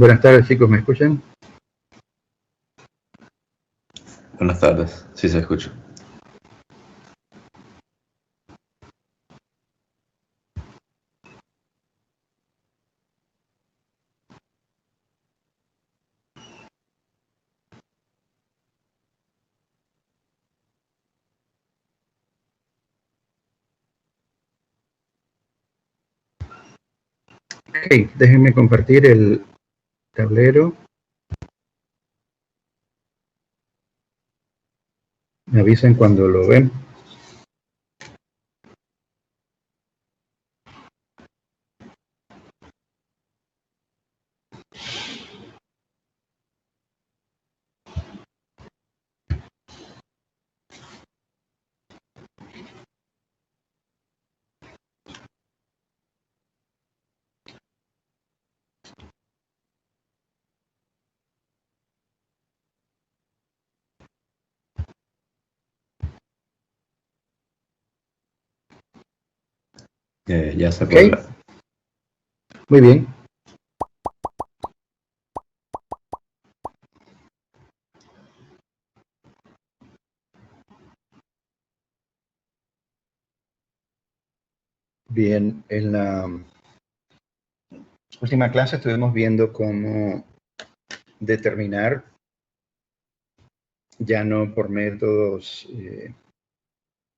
Buenas tardes, chicos, ¿me escuchan? Buenas tardes, sí se escucha. Ok, déjenme compartir el tablero. Me avisan cuando lo ven. Ya se Ok, puede ver. muy bien. Bien, en la última clase estuvimos viendo cómo determinar, ya no por métodos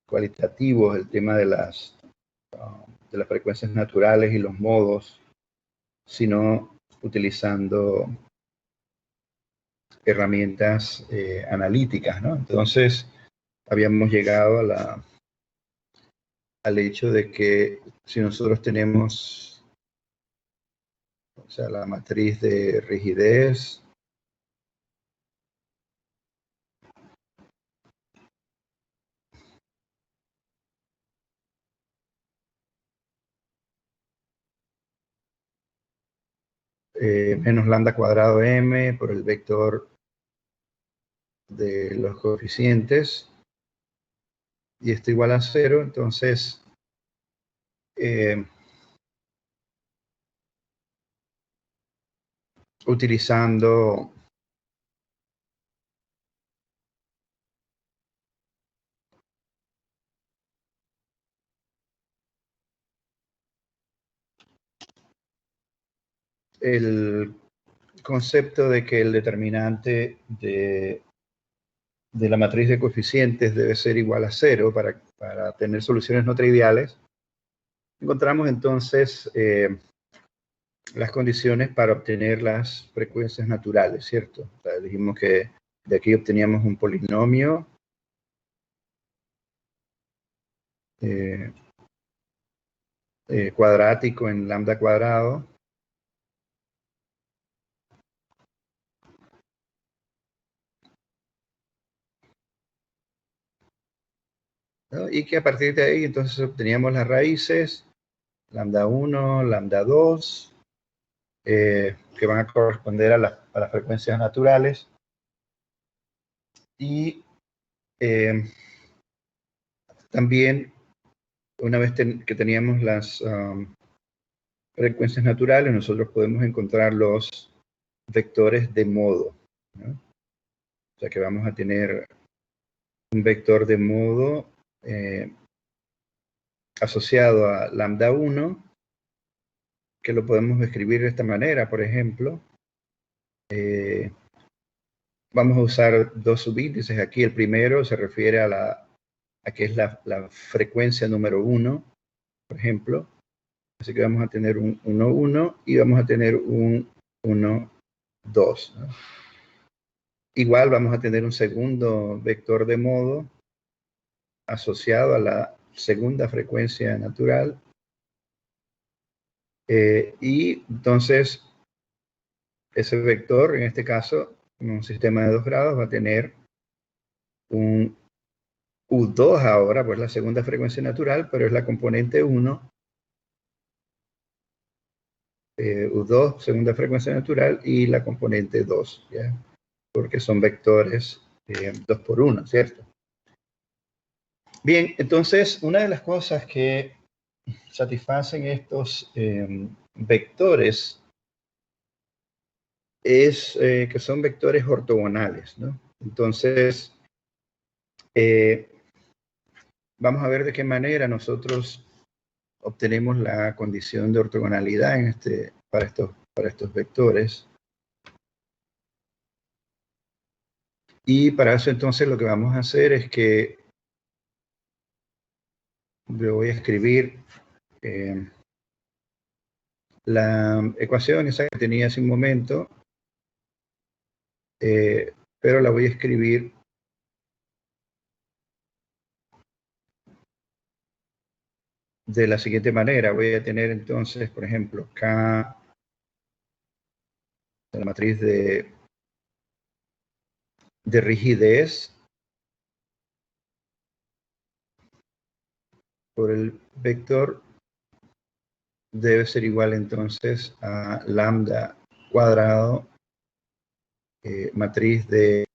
cualitativos, el tema de las frecuencias naturales y los modos, sino utilizando herramientas analíticas, ¿no? Entonces, habíamos llegado al hecho de que si nosotros tenemos, o sea, la matriz de rigidez, menos lambda cuadrado m por el vector de los coeficientes, y esto igual a 0, entonces utilizando el concepto de que el determinante de la matriz de coeficientes debe ser igual a 0 para tener soluciones no triviales, encontramos entonces las condiciones para obtener las frecuencias naturales, ¿cierto? O sea, dijimos que de aquí obteníamos un polinomio cuadrático en lambda cuadrado, ¿no? Y que a partir de ahí entonces obteníamos las raíces, lambda 1, lambda 2, que van a corresponder a las frecuencias naturales. Y también, una vez que teníamos las frecuencias naturales, nosotros podemos encontrar los vectores de modo, ¿no? O sea que vamos a tener un vector de modo asociado a lambda 1, que lo podemos escribir de esta manera, por ejemplo. Vamos a usar dos subíndices aquí. El primero se refiere a que es la frecuencia número 1, por ejemplo. Así que vamos a tener un 1, 1 y vamos a tener un 1, 2, ¿no? Igual vamos a tener un segundo vector de modo asociado a la segunda frecuencia natural. Y entonces ese vector, en este caso, en un sistema de 2 grados, va a tener un U2 ahora, pues la segunda frecuencia natural, pero es la componente 1, U2, segunda frecuencia natural, y la componente 2, ¿ya? Porque son vectores 2 por 1, ¿cierto? Bien, entonces, una de las cosas que satisfacen estos vectores es que son vectores ortogonales, ¿no? Entonces, vamos a ver de qué manera nosotros obtenemos la condición de ortogonalidad en para estos vectores. Y para eso entonces lo que vamos a hacer es que yo voy a escribir la ecuación esa que tenía hace un momento, pero la voy a escribir de la siguiente manera. Voy a tener entonces, por ejemplo, K, la matriz de rigidez por el vector debe ser igual entonces a lambda cuadrado, matriz de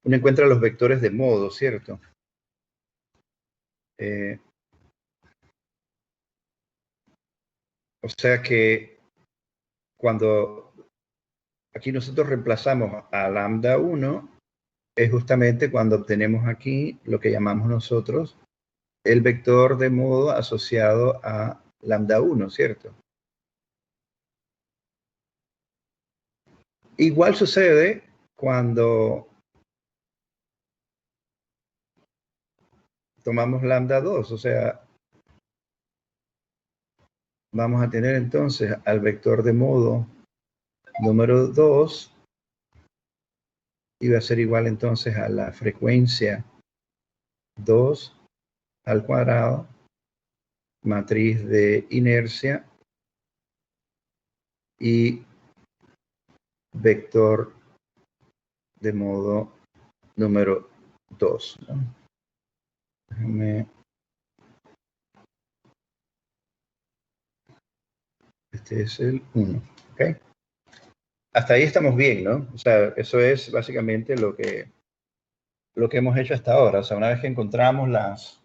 uno encuentra los vectores de modo, ¿cierto? O sea que cuando aquí nosotros reemplazamos a lambda 1, es justamente cuando obtenemos aquí lo que llamamos nosotros el vector de modo asociado a lambda 1, ¿cierto? Igual sucede cuando tomamos lambda 2, o sea, vamos a tener entonces al vector de modo número 2 y va a ser igual entonces a la frecuencia 2 al cuadrado, matriz de inercia y vector de modo número 2, ¿no? Este es el 1, ¿ok? Hasta ahí estamos bien, ¿no? O sea, eso es básicamente lo que hemos hecho hasta ahora. O sea, una vez que encontramos las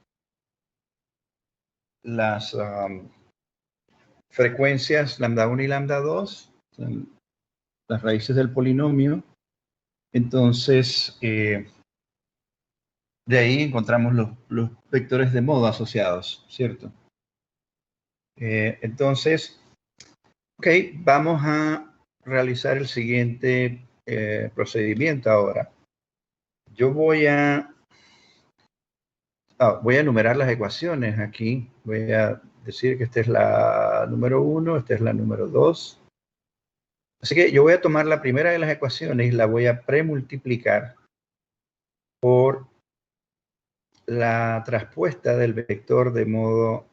frecuencias lambda 1 y lambda 2, las raíces del polinomio, entonces de ahí encontramos los vectores de modo asociados, ¿cierto? Entonces, ok, vamos a realizar el siguiente procedimiento ahora. Yo voy a enumerar las ecuaciones aquí. Voy a decir que esta es la número 1, esta es la número 2. Así que yo voy a tomar la primera de las ecuaciones y la voy a premultiplicar por la traspuesta del vector de modo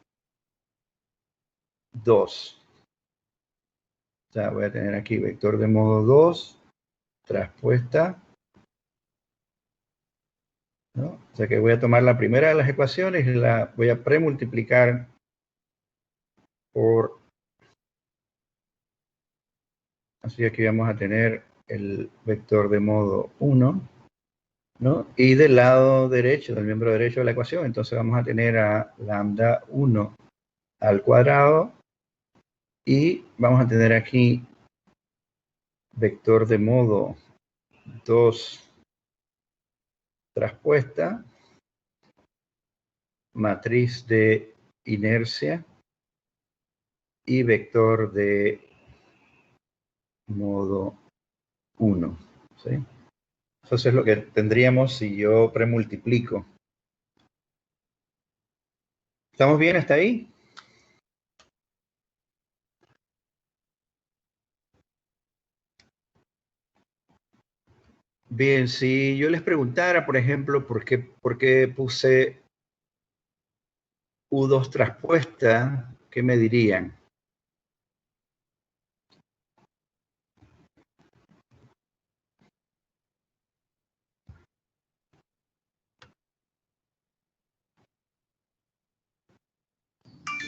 2. O sea, voy a tener aquí vector de modo 2, traspuesta, ¿no? O sea que voy a tomar la primera de las ecuaciones y la voy a premultiplicar por, así aquí vamos a tener el vector de modo 1, ¿no? Y del lado derecho, del miembro derecho de la ecuación, entonces vamos a tener a lambda 1 al cuadrado y vamos a tener aquí vector de modo 2 traspuesta, matriz de inercia y vector de modo 1, ¿sí? Eso es lo que tendríamos si yo premultiplico. ¿Estamos bien hasta ahí? Bien, si yo les preguntara, por ejemplo, por qué puse U2 traspuesta, ¿qué me dirían?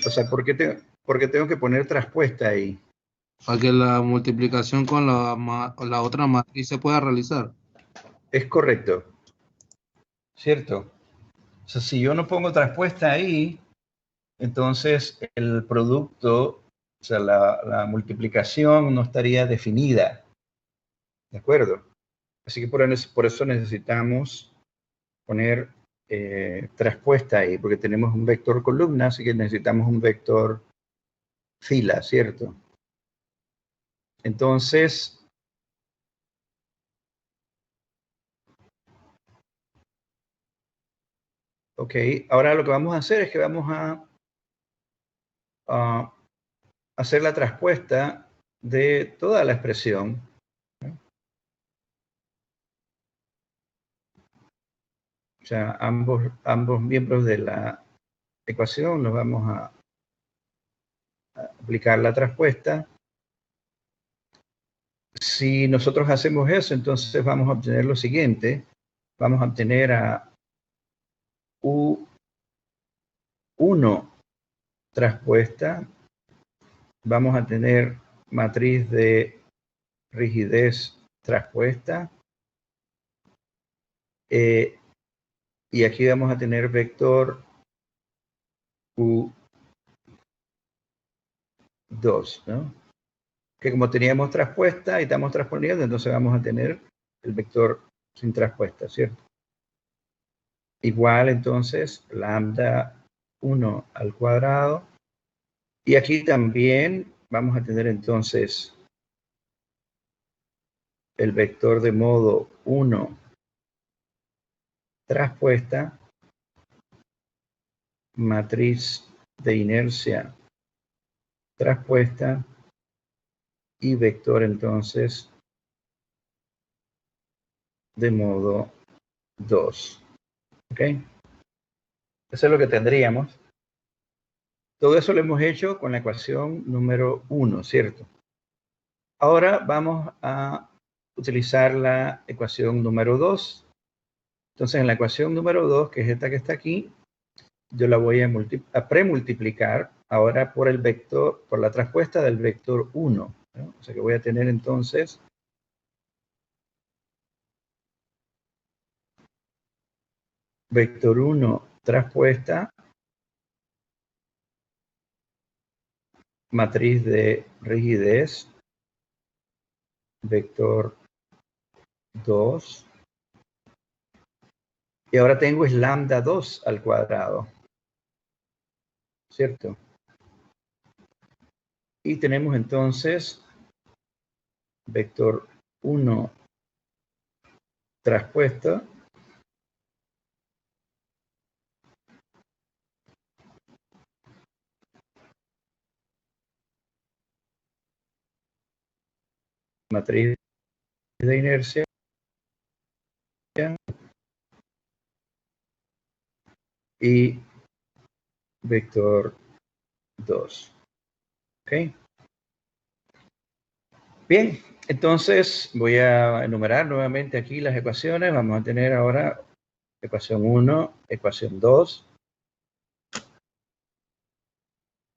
O sea, ¿por qué tengo que poner traspuesta ahí? Para que la multiplicación con la otra matriz se pueda realizar. Es correcto, ¿cierto? O sea, si yo no pongo traspuesta ahí, entonces el producto, o sea, la multiplicación no estaría definida, ¿de acuerdo? Así que por eso necesitamos poner traspuesta ahí, porque tenemos un vector columna, así que necesitamos un vector fila, ¿cierto? Entonces, ok, ahora lo que vamos a hacer es que vamos a hacer la traspuesta de toda la expresión. O sea, ambos miembros de la ecuación nos vamos a aplicar la traspuesta. Si nosotros hacemos eso, entonces vamos a obtener lo siguiente. Vamos a obtener a U1 traspuesta. Vamos a tener matriz de rigidez traspuesta. Y aquí vamos a tener vector U2, ¿no? Que como teníamos traspuesta y estamos transponiendo, entonces vamos a tener el vector sin traspuesta, ¿cierto? Igual entonces lambda 1 al cuadrado. Y aquí también vamos a tener entonces el vector de modo 1 traspuesta, matriz de inercia traspuesta y vector entonces de modo 2. ¿Ok? Eso es lo que tendríamos. Todo eso lo hemos hecho con la ecuación número 1, ¿cierto? Ahora vamos a utilizar la ecuación número 2. Entonces, en la ecuación número 2, que es esta que está aquí, yo la voy a premultiplicar ahora por el vector, por la traspuesta del vector 1, ¿no? O sea que voy a tener entonces vector 1 traspuesta, matriz de rigidez, vector 2, y ahora tengo es lambda 2 al cuadrado, ¿cierto? Y tenemos entonces vector 1 traspuesto, matriz de inercia, y vector 2. ¿Ok? Bien, entonces voy a enumerar nuevamente aquí las ecuaciones. Vamos a tener ahora ecuación 1, ecuación 2.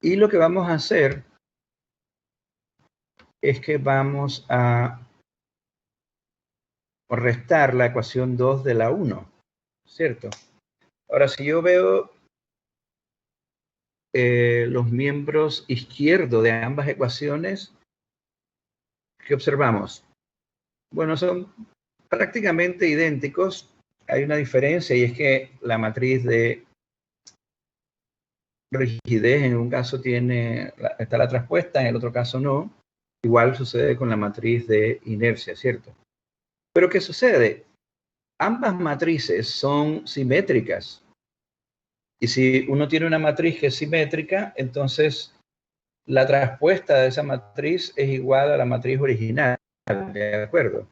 Y lo que vamos a hacer es que vamos a restar la ecuación 2 de la 1, ¿cierto? Ahora, si yo veo los miembros izquierdos de ambas ecuaciones, ¿qué observamos? Bueno, son prácticamente idénticos. Hay una diferencia y es que la matriz de rigidez en un caso está la traspuesta, en el otro caso no. Igual sucede con la matriz de inercia, ¿cierto? Pero ¿qué sucede? Ambas matrices son simétricas. Y si uno tiene una matriz que es simétrica, entonces la traspuesta de esa matriz es igual a la matriz original, ¿de acuerdo?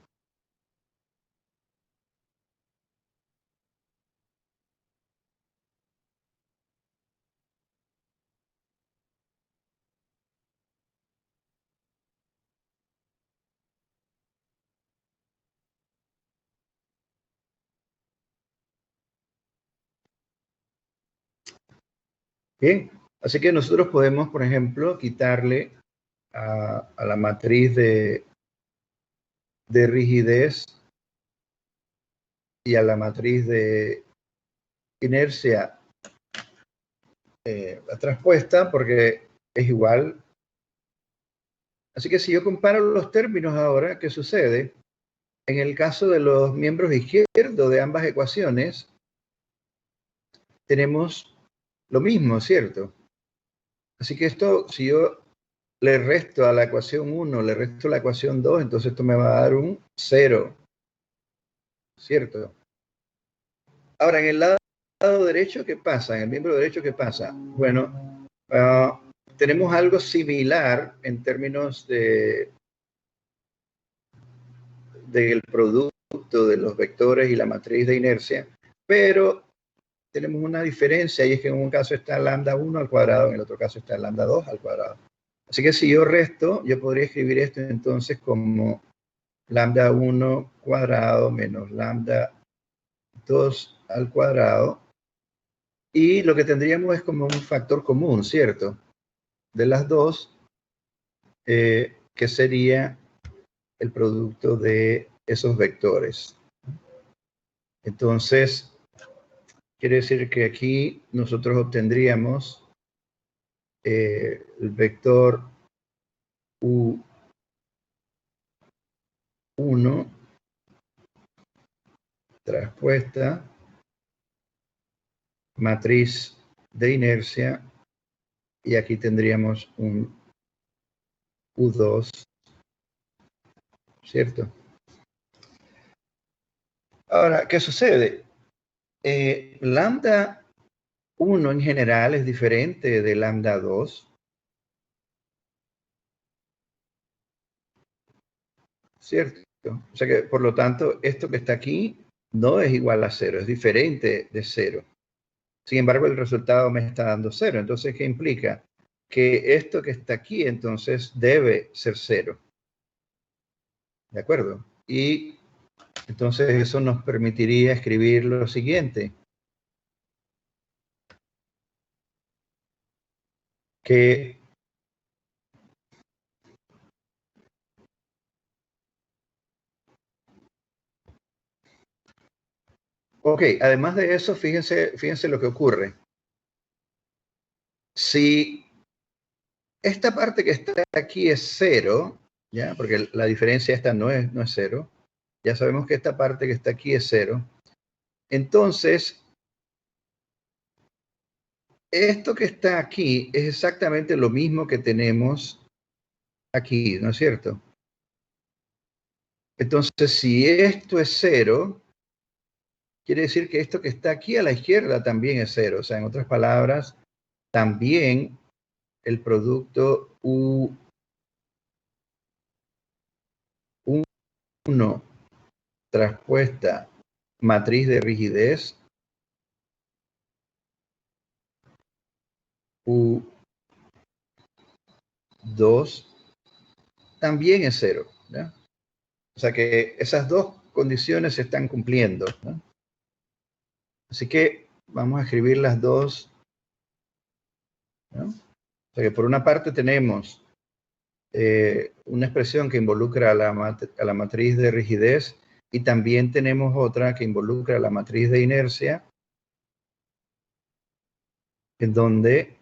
Bien, Así que nosotros podemos, por ejemplo, quitarle a la matriz de rigidez y a la matriz de inercia la traspuesta, porque es igual. Así que si yo comparo los términos ahora, ¿qué sucede? En el caso de los miembros izquierdos de ambas ecuaciones, tenemos lo mismo, ¿cierto? Así que esto, si yo le resto a la ecuación 1, le resto a la ecuación 2, entonces esto me va a dar un 0, ¿cierto? Ahora, en el lado derecho, ¿qué pasa? En el miembro derecho, ¿qué pasa? Bueno, tenemos algo similar en términos del producto de los vectores y la matriz de inercia, pero tenemos una diferencia, y es que en un caso está lambda 1 al cuadrado, en el otro caso está lambda 2 al cuadrado. Así que si yo resto, yo podría escribir esto entonces como lambda 1 cuadrado menos lambda 2 al cuadrado, y lo que tendríamos es como un factor común, ¿cierto? De las dos, que sería el producto de esos vectores. Entonces, quiere decir que aquí nosotros obtendríamos el vector U1 traspuesta matriz de inercia, y aquí tendríamos un U2, ¿cierto? Ahora, ¿qué sucede? Lambda 1 en general es diferente de lambda 2, ¿cierto? O sea que, por lo tanto, esto que está aquí no es igual a 0, es diferente de 0. Sin embargo, el resultado me está dando 0. Entonces, ¿qué implica? Que esto que está aquí, entonces, debe ser 0. ¿De acuerdo? Y entonces eso nos permitiría escribir lo siguiente. Que ok, además de eso, fíjense lo que ocurre. Si esta parte que está aquí es 0, ¿ya? Porque la diferencia esta no es 0. Ya sabemos que esta parte que está aquí es 0. Entonces, esto que está aquí es exactamente lo mismo que tenemos aquí, ¿no es cierto? Entonces, si esto es 0, quiere decir que esto que está aquí a la izquierda también es 0. O sea, en otras palabras, también el producto U1 traspuesta matriz de rigidez U2 también es 0, ¿ya? O sea que esas dos condiciones se están cumpliendo, ¿no? Así que vamos a escribir las dos, ¿no? O sea que por una parte tenemos una expresión que involucra a la matriz de rigidez, y también tenemos otra que involucra a la matriz de inercia, en donde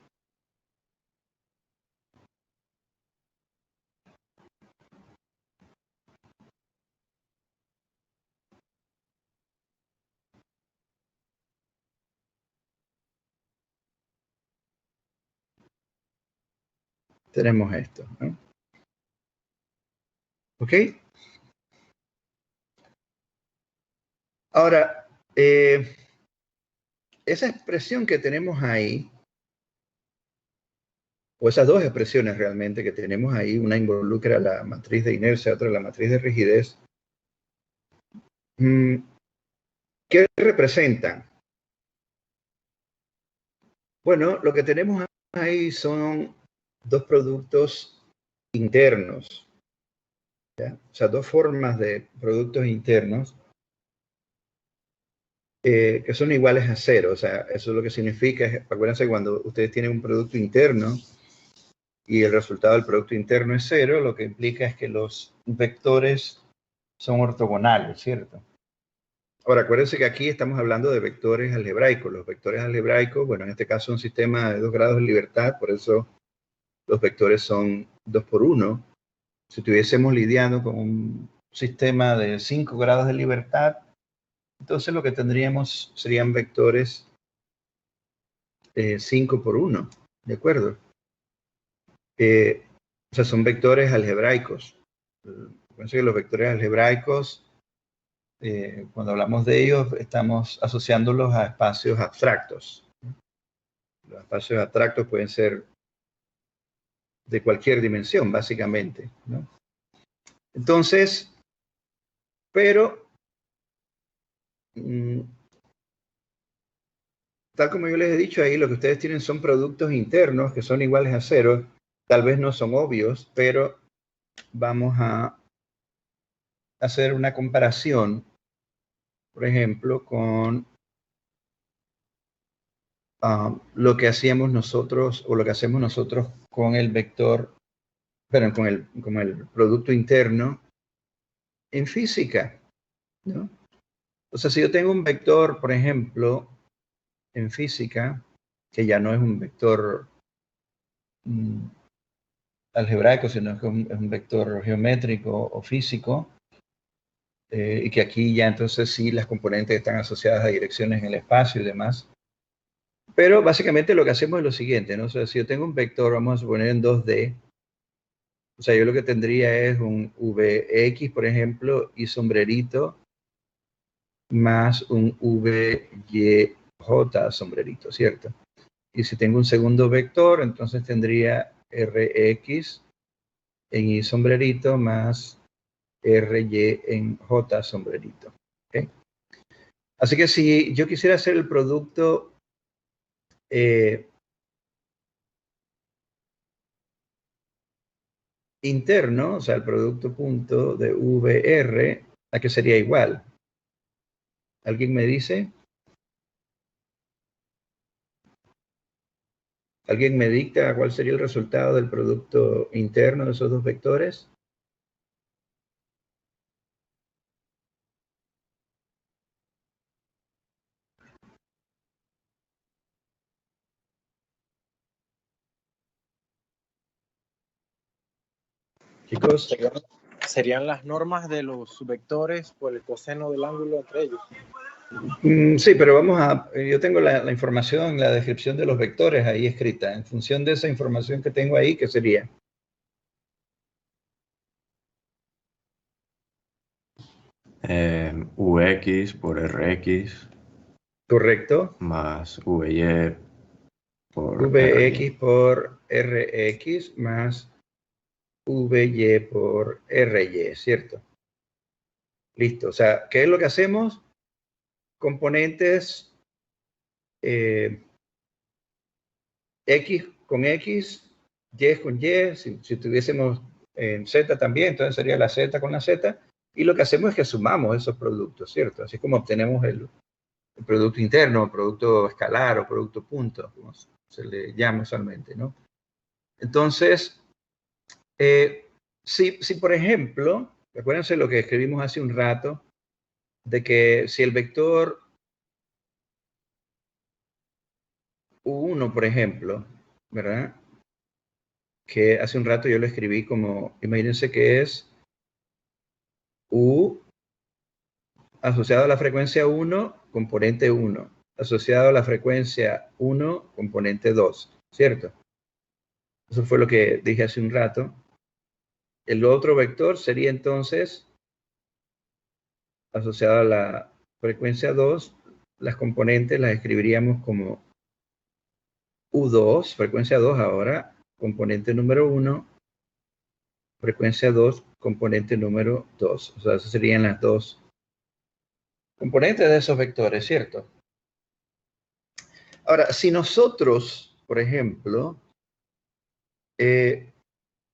tenemos esto, ¿no? ¿Ok? Ahora, esa expresión que tenemos ahí, o esas dos expresiones realmente que tenemos ahí, una involucra la matriz de inercia, otra la matriz de rigidez, ¿qué representan? Bueno, lo que tenemos ahí son dos productos internos, ¿ya? O sea, dos formas de productos internos que son iguales a 0. O sea, eso es lo que significa, acuérdense, cuando ustedes tienen un producto interno y el resultado del producto interno es 0, lo que implica es que los vectores son ortogonales, ¿cierto? Ahora, acuérdense que aquí estamos hablando de vectores algebraicos. Los vectores algebraicos, bueno, en este caso un sistema de 2 grados de libertad, por eso los vectores son 2 por 1. Si estuviésemos lidiando con un sistema de 5 grados de libertad, entonces lo que tendríamos serían vectores 5 por 1, ¿de acuerdo? O sea, son vectores algebraicos. Pienso que los vectores algebraicos, cuando hablamos de ellos, estamos asociándolos a espacios abstractos. Los espacios abstractos pueden ser de cualquier dimensión, básicamente, ¿no? Entonces, pero, tal como yo les he dicho ahí, lo que ustedes tienen son productos internos que son iguales a 0. Tal vez no son obvios, pero vamos a hacer una comparación, por ejemplo, con lo que hacíamos nosotros o lo que hacemos nosotros con el vector, perdón, con el producto interno en física, ¿no? O sea, si yo tengo un vector, por ejemplo, en física, que ya no es un vector algebraico, sino que es un vector geométrico o físico, y que aquí ya entonces sí las componentes están asociadas a direcciones en el espacio y demás. Pero básicamente lo que hacemos es lo siguiente, ¿no? O sea, si yo tengo un vector, vamos a suponer en 2D, o sea, yo lo que tendría es un Vx, por ejemplo, y sombrerito, más un Vyj sombrerito, ¿cierto? Y si tengo un segundo vector, entonces tendría Rx en y sombrerito más Ry en j sombrerito. ¿Okay? Así que si yo quisiera hacer el producto interno, o sea, el producto punto de VR, ¿a qué sería igual? ¿Alguien me dice? ¿Alguien me dicta cuál sería el resultado del producto interno de esos dos vectores? Chicos, Serían las normas de los vectores por el coseno del ángulo entre ellos. sí, pero yo tengo la información, la descripción de los vectores ahí escrita. En función de esa información que tengo ahí, ¿qué sería? Vx por Rx ¿Correcto? más Vy por Vx Ry. por Rx más Vy por Ry, ¿cierto? Listo. O sea, ¿qué es lo que hacemos? Componentes X con X, Y con Y. Si tuviésemos en Z también, entonces sería la Z con la Z. Y lo que hacemos es que sumamos esos productos, ¿cierto? Así es como obtenemos el producto interno, producto escalar o producto punto, como se le llama usualmente, ¿no? Entonces, si por ejemplo, acuérdense lo que escribimos hace un rato, de que si el vector U1, por ejemplo, ¿verdad? Que hace un rato yo lo escribí como, imagínense que es U asociado a la frecuencia 1, componente 1, asociado a la frecuencia 1, componente 2, ¿cierto? Eso fue lo que dije hace un rato. El otro vector sería entonces asociado a la frecuencia 2, las componentes las escribiríamos como U2, frecuencia 2 ahora, componente número 1, frecuencia 2, componente número 2. O sea, esas serían las dos componentes de esos vectores, ¿cierto? Ahora, si nosotros, por ejemplo,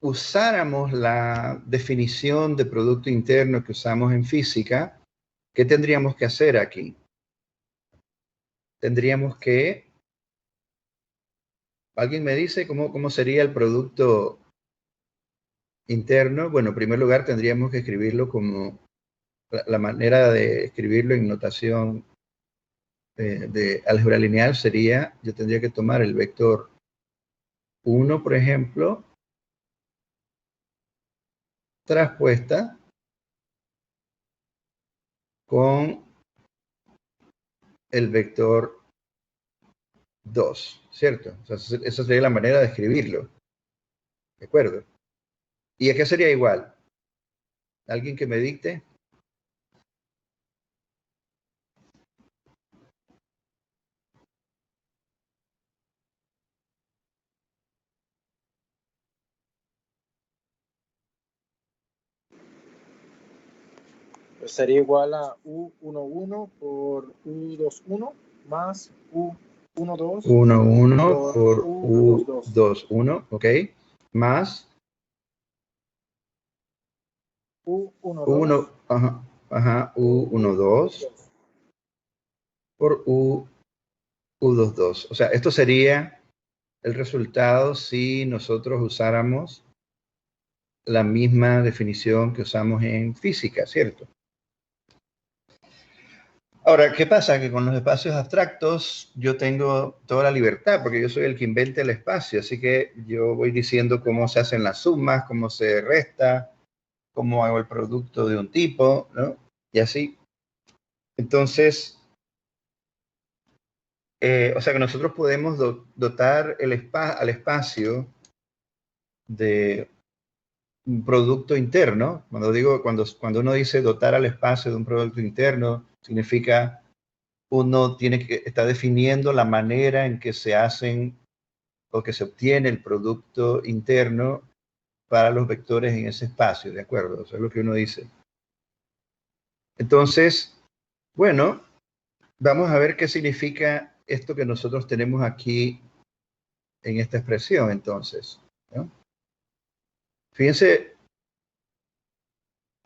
usáramos la definición de producto interno que usamos en física, ¿qué tendríamos que hacer aquí? tendríamos que, ¿alguien me dice cómo sería el producto interno? Bueno, en primer lugar tendríamos que escribirlo como, la manera de escribirlo en notación de álgebra lineal sería, yo tendría que tomar el vector 1, por ejemplo, traspuesta con el vector 2, ¿cierto? O sea, esa sería la manera de escribirlo, ¿de acuerdo? ¿Y a qué sería igual? ¿Alguien que me dicte? Pues sería igual a U11 por U21 más U12 1, 1 por por U22. U2, 1, ¿ok? Más U12 1, ajá, U1, 2 por U2, 2. O sea, esto sería el resultado si nosotros usáramos la misma definición que usamos en física, ¿cierto? Ahora, ¿qué pasa? Que con los espacios abstractos yo tengo toda la libertad, porque yo soy el que inventa el espacio, así que yo voy diciendo cómo se hacen las sumas, cómo se resta, cómo hago el producto de un tipo, ¿no? Y así. Entonces, o sea que nosotros podemos dotar al espacio de un producto interno. Cuando uno dice dotar al espacio de un producto interno, significa uno está definiendo la manera en que se hacen o que se obtiene el producto interno para los vectores en ese espacio, ¿de acuerdo? Eso es lo que uno dice. Entonces, bueno, vamos a ver qué significa esto que nosotros tenemos aquí en esta expresión, entonces, ¿no? Fíjense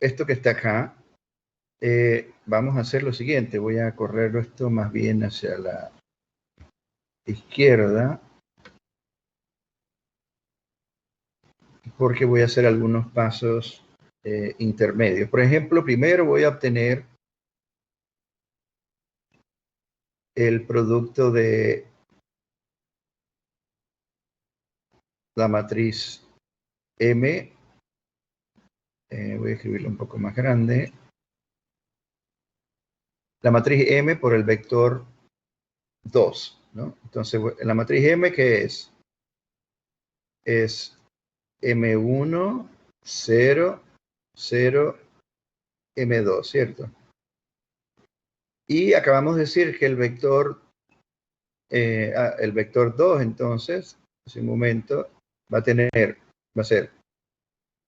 esto que está acá. Vamos a hacer lo siguiente. Voy a correr esto más bien hacia la izquierda, porque voy a hacer algunos pasos intermedios. Por ejemplo, primero voy a obtener el producto de la matriz M. Voy a escribirlo un poco más grande. La matriz M por el vector 2, ¿no? Entonces, la matriz M, ¿qué es? Es M1, 0, 0, M2, ¿cierto? Y acabamos de decir que el vector 2, entonces, hace un momento, va a ser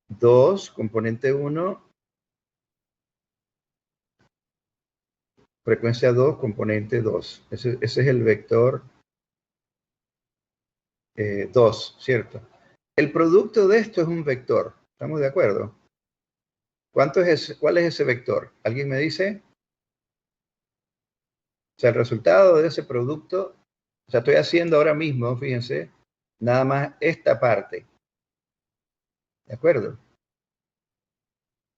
2, componente 1, frecuencia 2, componente 2. Ese es el vector 2, ¿cierto? El producto de esto es un vector. ¿Estamos de acuerdo? ¿Cuál es ese vector? ¿Alguien me dice? O sea, el resultado de ese producto, o sea, estoy haciendo ahora mismo, fíjense, nada más esta parte. ¿De acuerdo?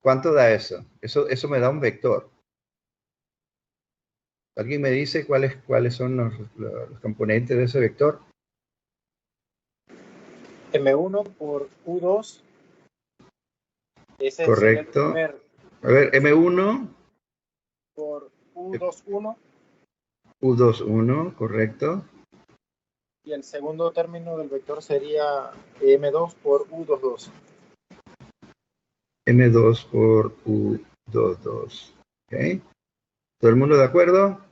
¿Cuánto da eso? Eso me da un vector. ¿Alguien me dice cuáles son los componentes de ese vector? M1 por U2. Ese sería el Correcto. primer. A ver, M1 Por U21. U21, correcto. Y el segundo término del vector sería M2 por U22. M2 por U22. ¿Ok? ¿Todo el mundo de acuerdo?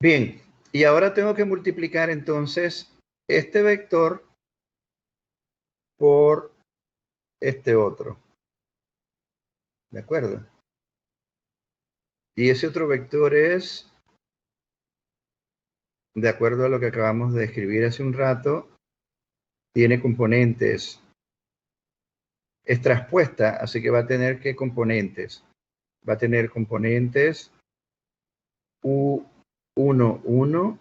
Bien, y ahora tengo que multiplicar entonces este vector por este otro. ¿De acuerdo? Y ese otro vector es, de acuerdo a lo que acabamos de escribir hace un rato, tiene componentes. Es traspuesta, así que va a tener ¿qué componentes? Va a tener componentes U1, 1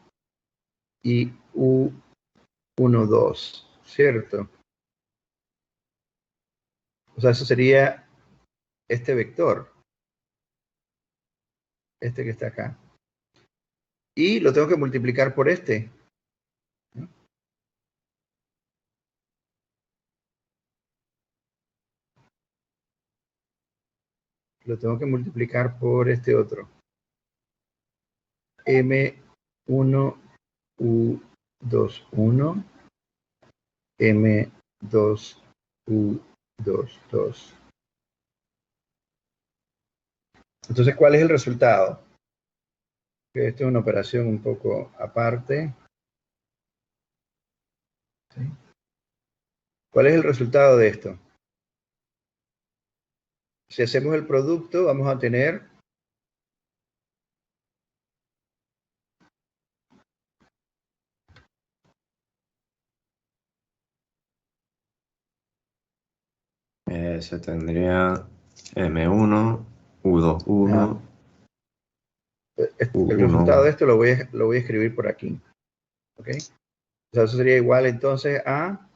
y U1, 2, ¿cierto? O sea, eso sería este vector, este que está acá. Y lo tengo que multiplicar por este. Lo tengo que multiplicar por este otro. M1, U2, 1, M2, U2, 2. Entonces, ¿cuál es el resultado? Esta es una operación un poco aparte. ¿Sí? ¿Cuál es el resultado de esto? Si hacemos el producto, vamos a tener Se tendría M1, U2, 1, el resultado de U1, esto lo voy a escribir por aquí. ¿Ok? O sea, eso sería igual entonces a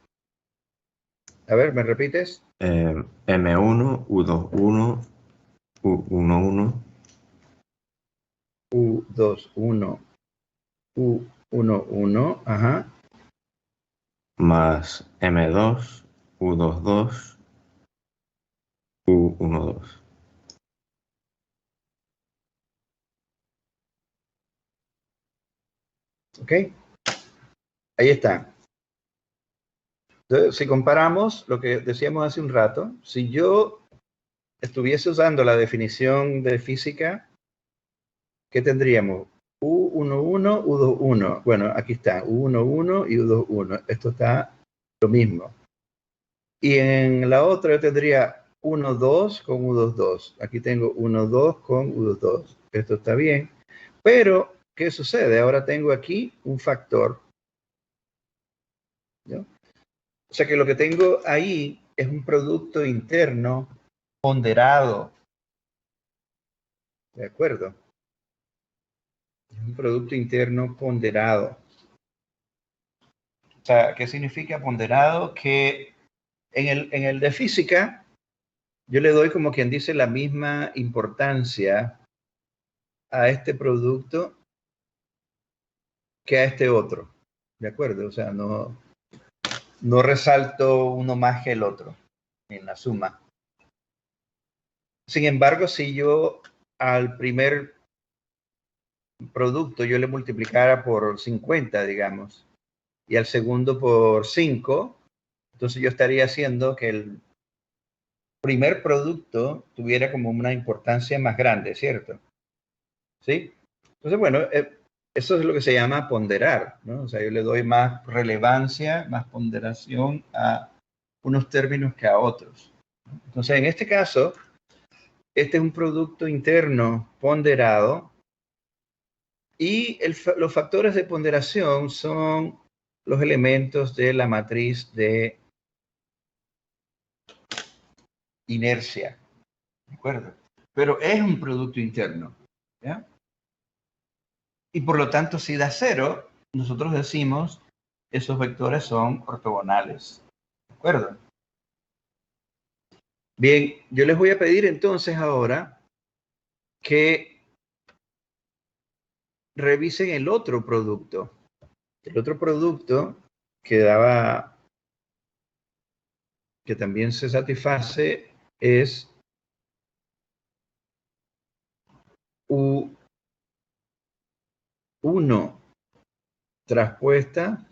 ver, ¿me repites? M1, U2, 1, U1, 1, U2, 1, U1, 1, ajá, más M2, U2, 2, U1, 2. ¿ok? Ahí está. Entonces, si comparamos lo que decíamos hace un rato, si yo estuviese usando la definición de física, ¿qué tendríamos? U11, U21. Bueno, aquí está, U11 y U21. Esto está lo mismo. Y en la otra yo tendría 12 con U22. Aquí tengo 12 con U22. Esto está bien. Pero, ¿qué sucede? Ahora tengo aquí un factor, ¿no? O sea que lo que tengo ahí es un producto interno ponderado. ¿De acuerdo? Es un producto interno ponderado. O sea, ¿qué significa ponderado? Que en el de física, yo le doy como quien dice la misma importancia a este producto que a este otro. ¿De acuerdo? O sea, no resalto uno más que el otro en la suma. Sin embargo, si yo al primer producto yo le multiplicara por 50, digamos, y al segundo por 5, entonces yo estaría haciendo que el primer producto tuviera como una importancia más grande, ¿cierto? ¿Sí? Entonces, bueno, eso es lo que se llama ponderar, ¿no? O sea, yo le doy más relevancia, más ponderación a unos términos que a otros. Entonces, en este caso, este es un producto interno ponderado y los factores de ponderación son los elementos de la matriz de inercia, ¿de acuerdo? Pero es un producto interno, ¿ya? Y por lo tanto, si da cero, nosotros decimos esos vectores son ortogonales, ¿de acuerdo? Bien, yo les voy a pedir entonces ahora que revisen el otro producto. El otro producto que también se satisface es U1 traspuesta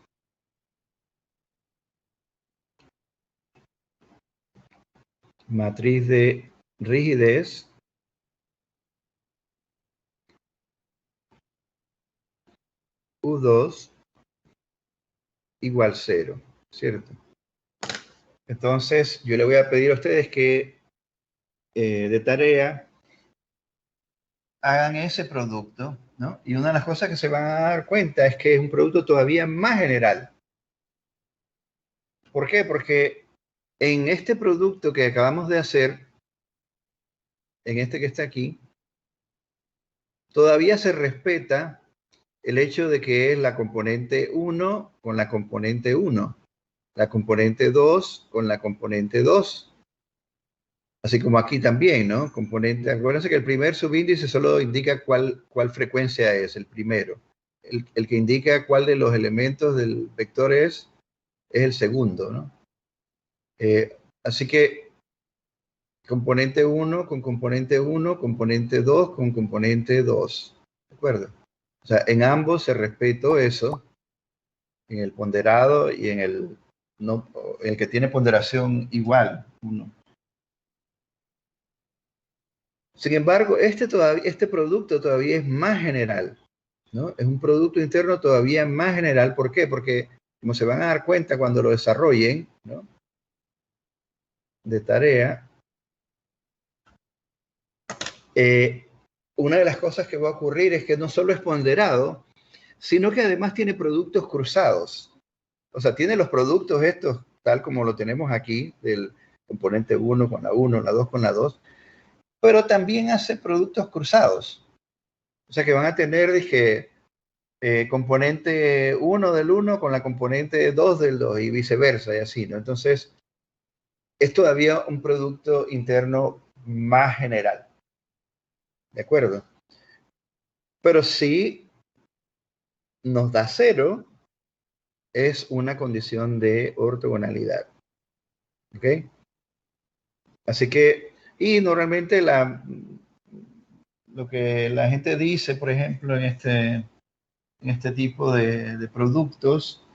matriz de rigidez U2 igual 0, ¿cierto? Entonces, yo le voy a pedir a ustedes que de tarea hagan ese producto, ¿no? Y una de las cosas que se van a dar cuenta es que es un producto todavía más general. ¿Por qué? Porque en este producto que acabamos de hacer, en este que está aquí, todavía se respeta el hecho de que es la componente 1 con la componente 1, la componente 2 con la componente 2. Así como aquí también, ¿no? Componente, acuérdense que el primer subíndice solo indica cuál frecuencia es, el primero. El que indica cuál de los elementos del vector es el segundo, ¿no? Así que componente 1 con componente 1, componente 2 con componente 2. ¿De acuerdo? O sea, en ambos se respetó eso, en el ponderado y en el que tiene ponderación igual, 1. Sin embargo, este producto todavía es más general, ¿no? Es un producto interno todavía más general. ¿Por qué? Porque, como se van a dar cuenta cuando lo desarrollen, ¿no? De tarea, una de las cosas que va a ocurrir es que no solo es ponderado, sino que además tiene productos cruzados. O sea, tiene los productos estos, tal como lo tenemos aquí, del componente 1 con la 1, la 2 con la 2, pero también hace productos cruzados. O sea, que van a tener, dije, componente 1 del 1 con la componente 2 del 2 y viceversa y así, ¿no? Entonces, es todavía un producto interno más general. ¿De acuerdo? Pero si nos da 0, es una condición de ortogonalidad. ¿Ok? Así que, y normalmente lo que la gente dice, por ejemplo, en este tipo de productos,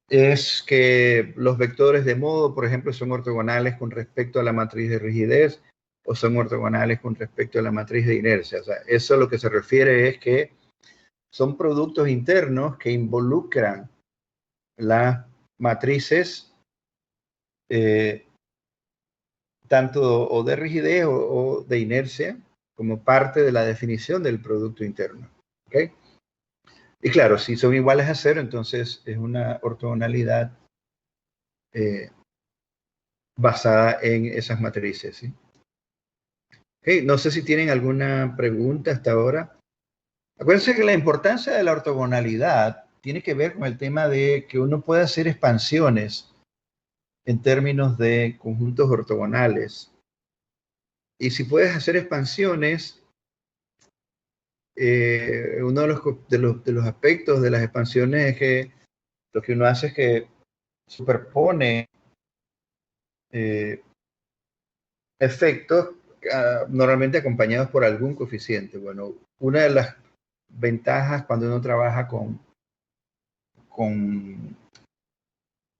es que los vectores de modo, por ejemplo, son ortogonales con respecto a la matriz de rigidez o son ortogonales con respecto a la matriz de inercia. O sea, eso lo que se refiere es que son productos internos que involucran las matrices tanto o de rigidez o de inercia como parte de la definición del producto interno. ¿Okay? Y claro, si son iguales a 0, entonces es una ortogonalidad basada en esas matrices. ¿Sí? Okay, no sé si tienen alguna pregunta hasta ahora. Acuérdense que la importancia de la ortogonalidad tiene que ver con el tema de que uno puede hacer expansiones en términos de conjuntos ortogonales. Y si puedes hacer expansiones, uno de los aspectos de las expansiones es que lo que uno hace es que superpone efectos normalmente acompañados por algún coeficiente. Bueno, una de las ventajas cuando uno trabaja con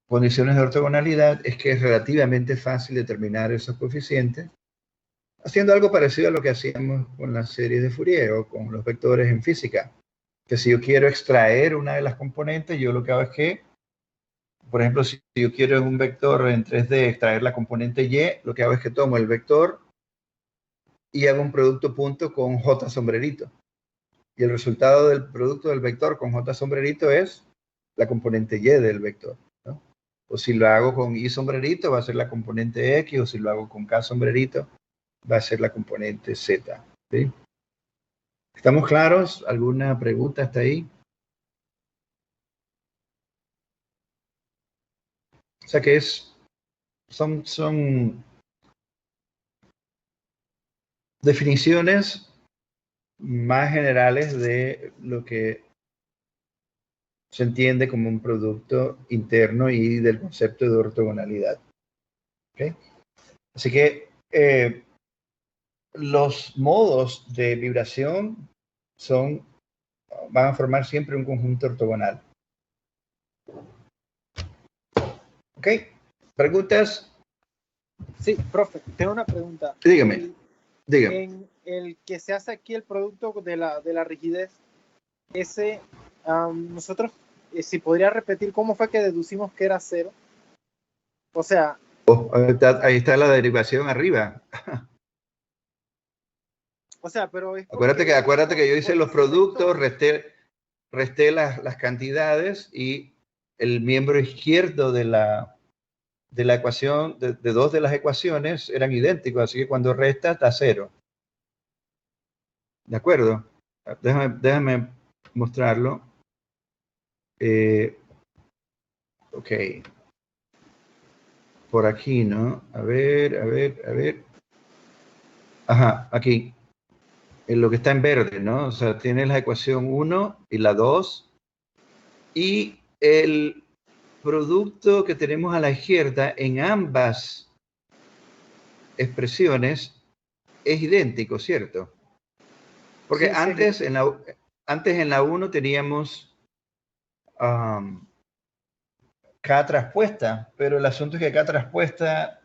condiciones de ortogonalidad es que es relativamente fácil determinar esos coeficientes, haciendo algo parecido a lo que hacíamos con las series de Fourier o con los vectores en física. Que si yo quiero extraer una de las componentes, yo lo que hago es que, por ejemplo, si yo quiero en un vector en 3D extraer la componente Y, lo que hago es que tomo el vector y hago un producto punto con J sombrerito. Y el resultado del producto del vector con J sombrerito es la componente Y del vector, ¿no? O si lo hago con I sombrerito, va a ser la componente X, o si lo hago con K sombrerito, va a ser la componente Z. ¿Sí? ¿Estamos claros? ¿Alguna pregunta hasta ahí? O sea que son definiciones más generales de lo que se entiende como un producto interno y del concepto de ortogonalidad. ¿Okay? Así que los modos de vibración van a formar siempre un conjunto ortogonal. ¿Ok? ¿Preguntas? Sí, profe, tengo una pregunta. Dígame. En el que se hace aquí el producto de la rigidez, ese, nosotros, si podría repetir cómo fue que deducimos que era 0. O sea... ahí está la derivación arriba. O sea, pero es acuérdate que yo hice los productos, resté las cantidades y el miembro izquierdo de la ecuación, de dos de las ecuaciones eran idénticos, así que cuando restas da 0. ¿De acuerdo? Déjame mostrarlo. Ok. Por aquí, ¿no? A ver. Ajá, aquí. En lo que está en verde, ¿no? O sea, tienes la ecuación 1 y la 2. Y el producto que tenemos a la izquierda en ambas expresiones es idéntico, ¿cierto? Porque Sí, sí, antes en la 1 teníamos K traspuesta, pero el asunto es que K traspuesta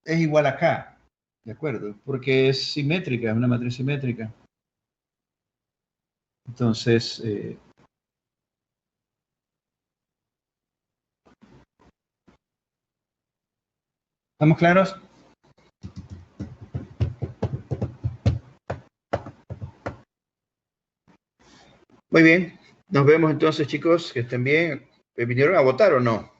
es igual a K, ¿de acuerdo? Porque es simétrica, es una matriz simétrica. Entonces, ¿estamos claros? Muy bien, nos vemos entonces, chicos, que estén bien. ¿Vinieron a votar o no?